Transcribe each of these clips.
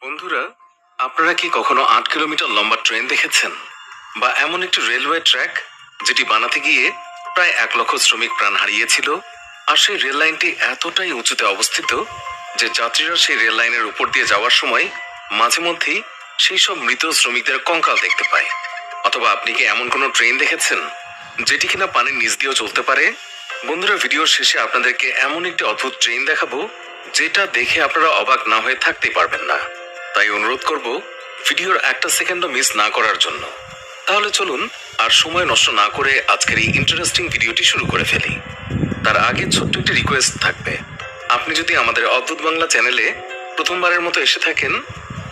বন্ধুরা, আপনারা কি কখনো 8 কিলোমিটার লম্বা ট্রেন দেখেছেন? বা এমন একটি রেলওয়ে ট্র্যাক যেটি বানাতে গিয়ে প্রায় 1 লক্ষ শ্রমিক প্রাণ হারিয়েছিল? আর সেই রেল লাইনটি এতটাই উঁচুতে অবস্থিত যে যাত্রীরা সেই রেল লাইনের উপর দিয়ে যাওয়ার সময় মাঝে মধ্যেই সেই সব মৃত শ্রমিকদের কঙ্কাল দেখতে পায়। অথবা আপনি কি এমন কোনো ট্রেন দেখেছেন যেটি কিনা পানির নিচ দিয়েও চলতে পারে? বন্ধুরা, ভিডিওর শেষে আপনাদেরকে এমন একটি অদ্ভুত ট্রেন দেখাবো যেটা দেখে আপনারা অবাক না হয়ে থাকতেই পারবেন না। তাই অনুরোধ করব ভিডিওর একটা সেকেন্ডও মিস না করার জন্য। তাহলে চলুন আর সময় নষ্ট না করে আজকের এই ইন্টারেস্টিং ভিডিওটি শুরু করে ফেলি। তার আগে ছোট্ট একটি রিকোয়েস্ট থাকবে। আপনি যদি আমাদের অদ্ভুত বাংলা চ্যানেলে প্রথমবারের মতো এসে থাকেন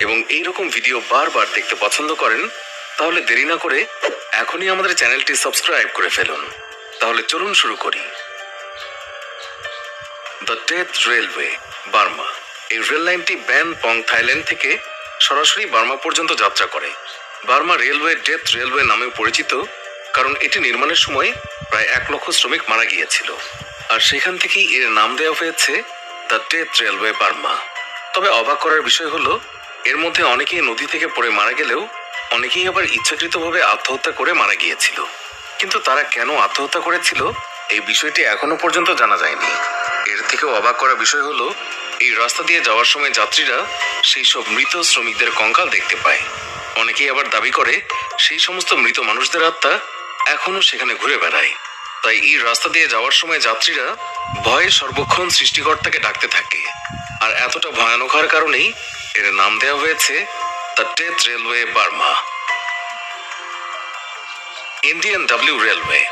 এবং এইরকম ভিডিও বারবার দেখতে পছন্দ করেন, তাহলে দেরি না করে এখনই আমাদের চ্যানেলটি সাবস্ক্রাইব করে ফেলুন। তাহলে চলুন শুরু করি। The death railway, Burma. এই রেল লাইনটি ব্যানপং, থাইল্যান্ড থেকে সরাসরি বার্মা পর্যন্ত যাত্রা করে। বার্মা রেলওয়ে ডেথ রেলওয়ে নামেও পরিচিত, কারণ এটি নির্মাণের সময় প্রায় 1 লক্ষ শ্রমিক মারা গিয়েছিল। আর সেখান থেকেই এর নাম দেওয়া হয়েছে দ্য ডেথ রেলওয়ে, বার্মা। তবে অবাক করার বিষয় হলো, এর মধ্যে অনেকেই নদী থেকে পড়ে মারা গেলেও অনেকেই আবার ইচ্ছাকৃতভাবে আত্মহত্যা করে মারা গিয়েছিল। কিন্তু তারা কেন আত্মহত্যা করেছিল এই বিষয়টি এখনো পর্যন্ত জানা যায়নি। এর থেকেও অবাক করা বিষয় হলো, এই রাস্তা দিয়ে যাওয়ার সময় যাত্রীরা সেই সব মৃত শ্রমিকদের কঙ্কাল দেখতে পায়। অনেকেই আবার দাবি করে সেই সমস্ত মৃত মানুষদের আত্মা এখনো সেখানে ঘুরে বেড়ায়। তাই এই রাস্তা দিয়ে যাওয়ার সময় যাত্রীরা ভয়ে সর্বক্ষণ সৃষ্টিকর্তাকে ডাকতে থাকে। আর এতটা ভয়ানক হওয়ার কারণেই এর নাম দেওয়া হয়েছে the death railway, Burma. Indian W railway.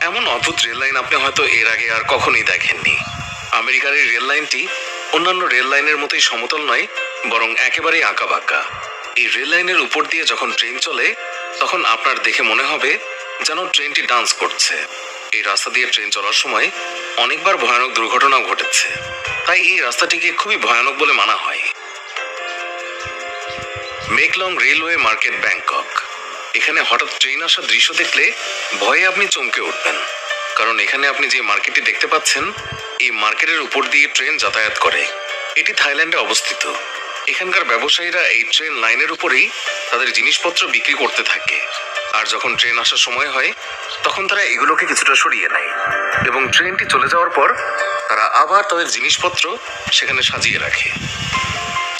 এমন অদ্ভুত রেল লাইন আপনি হয়তো এর আগে আর কখনোই দেখেননি। আমেরিকার এই রেল লাইনটি অন্যান্য রেল লাইনের মতোই সমতল নয়, বরং একেবারেই আঁকাবাঁকা। এই রেল লাইনের উপর দিয়ে যখন ট্রেন চলে, তখন আপনার দেখে মনে হবে যেন ট্রেনটি ডান্স করছে। এই রাস্তা দিয়ে ট্রেন চলার সময় অনেকবার ভয়ানক দুর্ঘটনাও ঘটেছে, তাই এই রাস্তাটিকে খুবই ভয়ানক বলে মানা হয়। মেকলং রেলওয়ে মার্কেট, ব্যাংকক। এখানে হঠাৎ ট্রেন আসার দৃশ্য দেখলে ভয়ে আপনি চমকে উঠবেন, কারণ এখানে আপনি যে মার্কেটটি দেখতে পাচ্ছেন, এই মার্কেটের উপর দিয়ে ট্রেন যাতায়াত করে। এটি থাইল্যান্ডে অবস্থিত। এখানকার ব্যবসায়ীরা এই ট্রেন লাইনের উপরেই তাদের জিনিসপত্র বিক্রি করতে থাকে। আর যখন ট্রেন আসার সময় হয়, তখন তারা এগুলোকে কিছুটা সরিয়ে নেয় এবং ট্রেনটি চলে যাওয়ার পর তারা আবার তাদের জিনিসপত্র সেখানে সাজিয়ে রাখে।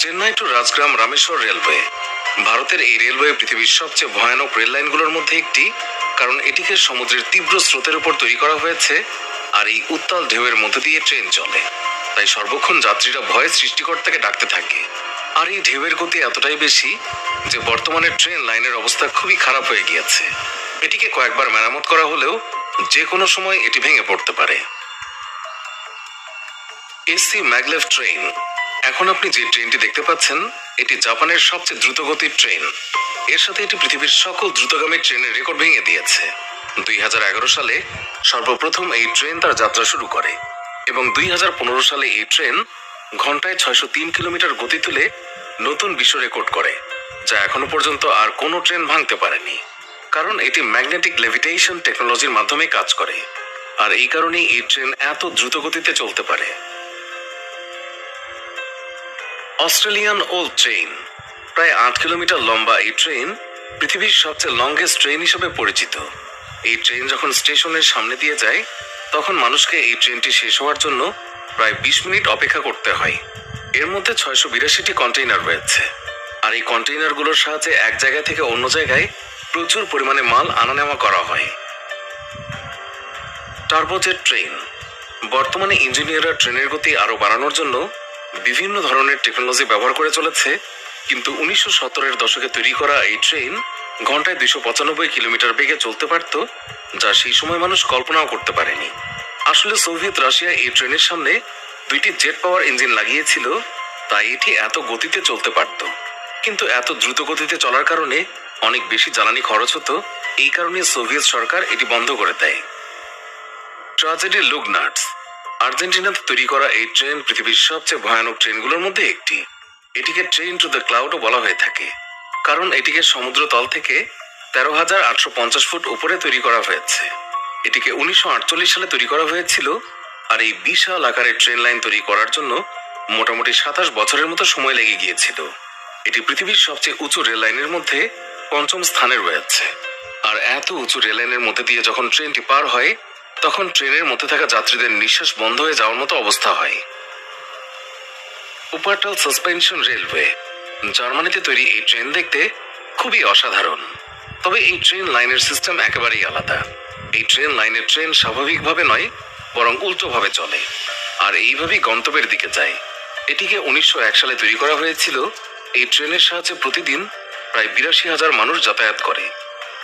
Chennai to Rajgram, Rameswar railway. ভারতের এই রেলওয়ে পৃথিবীর সবচেয়ে ভয়ানক রেল লাইনগুলোর মধ্যে একটি, কারণ এটিকে সমুদ্রের তীব্র স্রোতের উপর তৈরি করা হয়েছে। আর এই উত্তাল ঢেউয়ের মধ্যে দিয়ে ট্রেন চলে, তাই সর্বক্ষণ যাত্রীরা ভয়ে সৃষ্টিকর্তাকে ডাকতে থাকে। আর এই ঢেউয়ের গতি এতটাই বেশি যে বর্তমানে ট্রেন লাইনের অবস্থা খুবই খারাপ হয়ে গিয়েছে। এটিকে কয়েকবার মেরামত করা হলেও যে কোনো সময় এটি ভেঙে পড়তে পারে। AC maglev train. এখন আপনি যে ট্রেনটি দেখতে পাচ্ছেন, এটি জাপানের সবচেয়ে দ্রুতগতির ট্রেন। এর সাথে এটি পৃথিবীর সকল দ্রুতগামী ট্রেনের রেকর্ড ভেঙে দিয়েছে। 2011 সালে সর্বপ্রথম এই ট্রেন তার যাত্রা শুরু করে এবং 2015 সালে এই ট্রেন ঘন্টায় 603 কিলোমিটার গতি তুলে নতুন বিশ্ব রেকর্ড করে, যা এখনো পর্যন্ত আর কোনো ট্রেন ভাঙতে পারেনি। কারণ এটি ম্যাগনেটিক লেভিটেশন টেকনোলজির মাধ্যমে কাজ করে, আর এই কারণেই এই ট্রেন এত দ্রুত গতিতে চলতে পারে। Australian old train. প্রায় 8 কিলোমিটার লম্বা এই ট্রেন পৃথিবীর সবচেয়ে লংগেস্ট ট্রেন হিসেবে পরিচিত। এই ট্রেন যখন স্টেশনের সামনে দিয়ে যায়, তখন মানুষকে এই ট্রেনটি শেষ হওয়ার জন্য প্রায় 20 মিনিট অপেক্ষা করতে হয়। এর মধ্যে 682টি কন্টেইনার রয়েছে, আর এই কন্টেইনারগুলোর সাহায্যে এক জায়গা থেকে অন্য জায়গায় প্রচুর পরিমাণে মাল আনা নেওয়া করা হয়। Turbojet train. বর্তমানে ইঞ্জিনিয়াররা ট্রেনের গতি আরো বাড়ানোর জন্য বিভিন্ন ধরনের টেকনোলজি ব্যবহার করে চলেছে, কিন্তু 1970-এর দশকে তৈরি করা এই ট্রেন ঘন্টায় 295 কিলোমিটার বেগে চলতে পারত, যা সেই সময় মানুষ কল্পনাও করতে পারেনি। আসলে সোভিয়েত রাশিয়া এই ট্রেনের সামনে 2টি জেট পাওয়ার ইঞ্জিন লাগিয়েছিল, তাই এটি এত গতিতে চলতে পারত। কিন্তু এত দ্রুত গতিতে চলার কারণে অনেক বেশি জ্বালানি খরচ হতো। এই কারণে সোভিয়েত সরকার এটি বন্ধ করে দেয়। ট্র্যাজেডি লুগনার্টস। আর্জেন্টিনাতে তৈরি করা এই ট্রেন পৃথিবীর সবচেয়ে ভয়ানক ট্রেনগুলোর মধ্যে একটি। এটিকে ট্রেন টু দ্য ক্লাউডও বলা হয়ে থাকে, কারণ এটিকে সমুদ্র তল থেকে 13,850 ফুট উপরে তৈরি করা হয়েছে। এটিকে 1948 সালে তৈরি করা হয়েছিল, আর এই বিশাল আকারের ট্রেন লাইন তৈরি করার জন্য মোটামুটি 27 বছরের মতো সময় লেগে গিয়েছিল। এটি পৃথিবীর সবচেয়ে উঁচু রেল লাইনের মধ্যে পঞ্চম স্থানে রয়েছে। আর এত উঁচু রেল লাইনের মধ্যে দিয়ে যখন ট্রেনটি পার হয় তখন ট্রেনের মধ্যে থাকা যাত্রীদের নিঃশ্বাস বন্ধ হয়ে যাওয়ার মতো অবস্থা হয়। উপারটাল সাসপেনশন রেলওয়ে, জার্মানিতে তৈরি এই ট্রেন দেখতে খুবই অসাধারণ। তবে এই ট্রেন লাইনের সিস্টেম একেবারেই আলাদা। এই ট্রেন লাইনের ট্রেন স্বাভাবিকভাবে নয়, বরং উল্টোভাবে চলে, আর এইভাবেই গন্তব্যের দিকে যায়। এটিকে 1901 সালে তৈরি করা হয়েছিল। এই ট্রেনের সাহায্যে প্রতিদিন প্রায় 82,000 মানুষ যাতায়াত করে।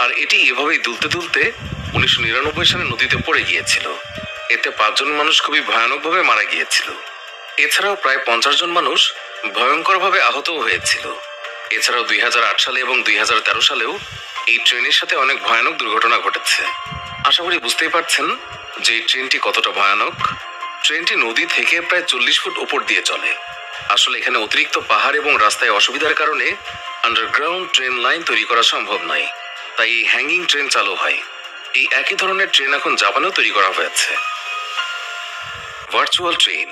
আর এটি এভাবেই দুলতে দুলতে 1999 সালে নদীতে পড়ে গিয়েছিল। এতে 5 জন মানুষ খুবই ভয়ানকভাবে মারা গিয়েছিল। এছাড়াও প্রায় 50 জন মানুষ ভয়ঙ্করভাবে আহতও হয়েছিল। এছাড়াও 2008 সালে এবং 2013 সালেও এই ট্রেনের সাথে অনেক ভয়ানক দুর্ঘটনা ঘটেছে। আশা করি বুঝতেই পারছেন যে এই ট্রেনটি কতটা ভয়ানক। ট্রেনটি নদী থেকে প্রায় 40 ফুট উপর দিয়ে চলে। আসলে এখানে অতিরিক্ত পাহাড় এবং রাস্তায় অসুবিধার কারণে আন্ডারগ্রাউন্ড ট্রেন লাইন তৈরি করা সম্ভব নয়, তাই এই হ্যাঙ্গিং ট্রেন চালু হয়। এই একই ধরনের ট্রেন এখন জাপানেও তৈরি করা হয়েছে। Virtual train.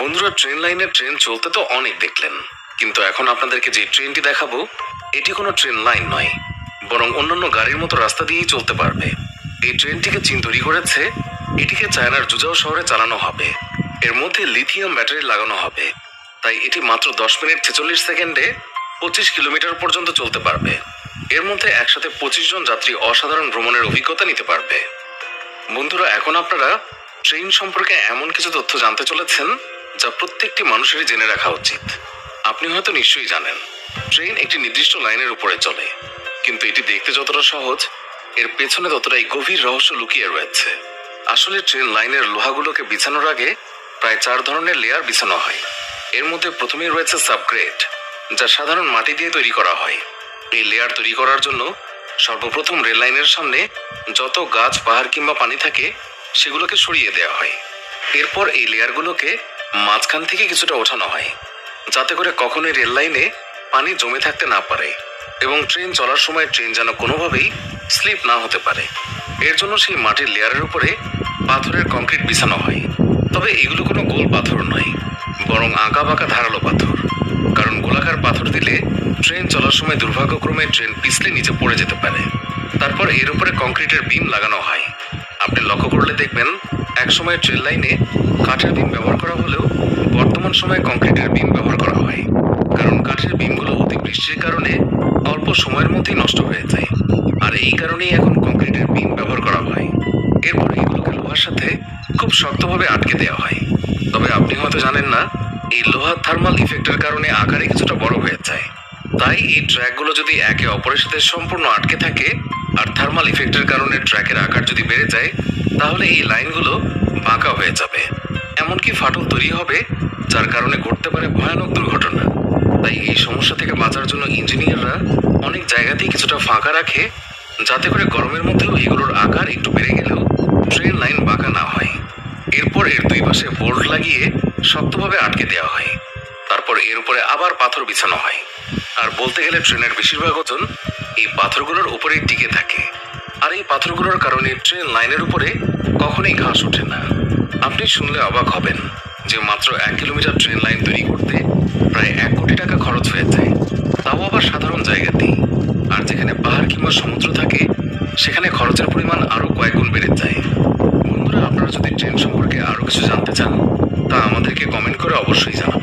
বন্ধুরা, ট্রেন লাইনের ট্রেন চলতে তো অনেক দেখলেন, কিন্তু এখন আপনাদেরকে যে ট্রেনটি দেখাবো এটি কোনো ট্রেন লাইন নয়, বরং অন্যান্য গাড়ির মতো রাস্তা দিয়েই চলতে পারবে। এই ট্রেনটিকে চীন তৈরি করেছে। এটিকে চায়নার জুজাও শহরে চালানো হবে। এর মধ্যে লিথিয়াম ব্যাটারি লাগানো হবে, তাই এটি মাত্র 10 মিনিট 46 সেকেন্ডে 25 কিলোমিটার পর্যন্ত চলতে পারবে। এর মধ্যে একসাথে 25 জন যাত্রী অসাধারণ ভ্রমণের অভিজ্ঞতা নিতে পারবে। বন্ধুরা, এখন আপনারা ট্রেন সম্পর্কে এমন কিছু তথ্য জানতে চলেছেন যা প্রত্যেকটি মানুষেরই জেনে রাখা উচিত। আপনি হয়তো নিশ্চয়ই জানেন, ট্রেন একটি নির্দিষ্ট লাইনের উপরে চলে, কিন্তু এটি দেখতে যতটা সহজ, এর পেছনে ততটাই গভীর রহস্য লুকিয়ে রয়েছে। আসলে ট্রেন লাইনের লোহাগুলোকে বিছানোর আগে প্রায় 4 ধরনের লেয়ার বিছানো হয়। এর মধ্যে প্রথমেই রয়েছে সাবগ্রেড, যা সাধারণ মাটি দিয়ে তৈরি করা হয়। এই লেয়ার তৈরি করার জন্য সর্বপ্রথম রেল লাইনের সামনে যত গাছ, পাহাড় কিংবা পানি থাকে সেগুলোকে সরিয়ে দেওয়া হয়। এরপর এই লেয়ারগুলোকে মাঝখান থেকে কিছুটা ওঠানো হয়, যাতে করে কখনোই রেল লাইনে পানি জমে থাকতে না পারে এবং ট্রেন চলার সময় ট্রেন যেন কোনোভাবেই স্লিপ না হতে পারে। এর জন্য সেই মাটির লেয়ারের উপরে পাথরের কংক্রিট বিছানো হয়। তবে এগুলো কোনো গোল পাথর নয়, বরং আঁকা বাঁকা ধারালো পাথর। কারণ গোলাকার পাথর দিলে ট্রেন চলার সময় দুর্ভাগ্যক্রমে ট্রেন পিছলে নিচে পড়ে যেতে পারে। তারপর এর উপরে কংক্রিটের বিম লাগানো হয়। আপনি লক্ষ্য করলে দেখবেন, একসময় ট্রেন লাইনে কাঠের বিম ব্যবহার করা হলেও বর্তমান সময়ে কংক্রিটের বিম ব্যবহার করা হয়। কারণ কাঠের বিমগুলো অতিবৃষ্টির কারণে অল্প সময়ের মধ্যেই নষ্ট হয়ে যায়, আর এই কারণেই এখন কংক্রিটের বিম ব্যবহার করা হয়। এরপর এগুলোকে লোহার সাথে খুব শক্তভাবে আটকে দেওয়া হয়। তবে আপনি হয়তো জানেন না, এই লোহার থার্মাল ইফেক্টের কারণে আকারে কিছুটা বড় হয়ে যায়। তাই এই ট্র্যাকগুলো যদি একে অপরের সাথে সম্পূর্ণ আটকে থাকে আর থার্মাল ইফেক্টের কারণে ট্র্যাকের আকার যদি বেড়ে যায়, তাহলে এই লাইনগুলো বাঁকা হয়ে যাবে। এমনকি ফাটল তৈরি হবে, যার কারণে ঘটতে পারে ভয়ানক দুর্ঘটনা। তাই এই সমস্যা থেকে বাঁচার জন্য ইঞ্জিনিয়াররা অনেক জায়গাতেই কিছুটা ফাঁকা রাখে, যাতে করে গরমের মধ্যেও এগুলোর আকার একটু বেড়ে গেলেও ট্রেন লাইন বাঁকা না হয়। এরপর এর দুই পাশে বোল্ট লাগিয়ে শক্তভাবে আটকে দেওয়া হয়। তারপর এর উপরে আবার পাথর বিছানো হয়। আর বলতে গেলে ট্রেনের বেশিরভাগ ওজন এই পাথরগুলোর উপরেই টিকে থাকে। আর এই পাথরগুলোর কারণে ট্রেন লাইনের উপরে কখনোই ঘাস ওঠে না। আপনি শুনলে অবাক হবেন যে মাত্র 1 কিলোমিটার ট্রেন লাইন তৈরি করতে প্রায় 1 কোটি টাকা খরচ হয়ে যায়, তাও আবার সাধারণ জায়গাতেই। আর যেখানে পাহাড় কিংবা সমুদ্র থাকে সেখানে খরচের পরিমাণ আরো কয়েক গুণ বেড়ে যায়। বন্ধুরা, আপনারা যদি ট্রেন সম্পর্কে আরো কিছু জানতে চান তা আমাদেরকে কমেন্ট করে অবশ্যই জানাবেন।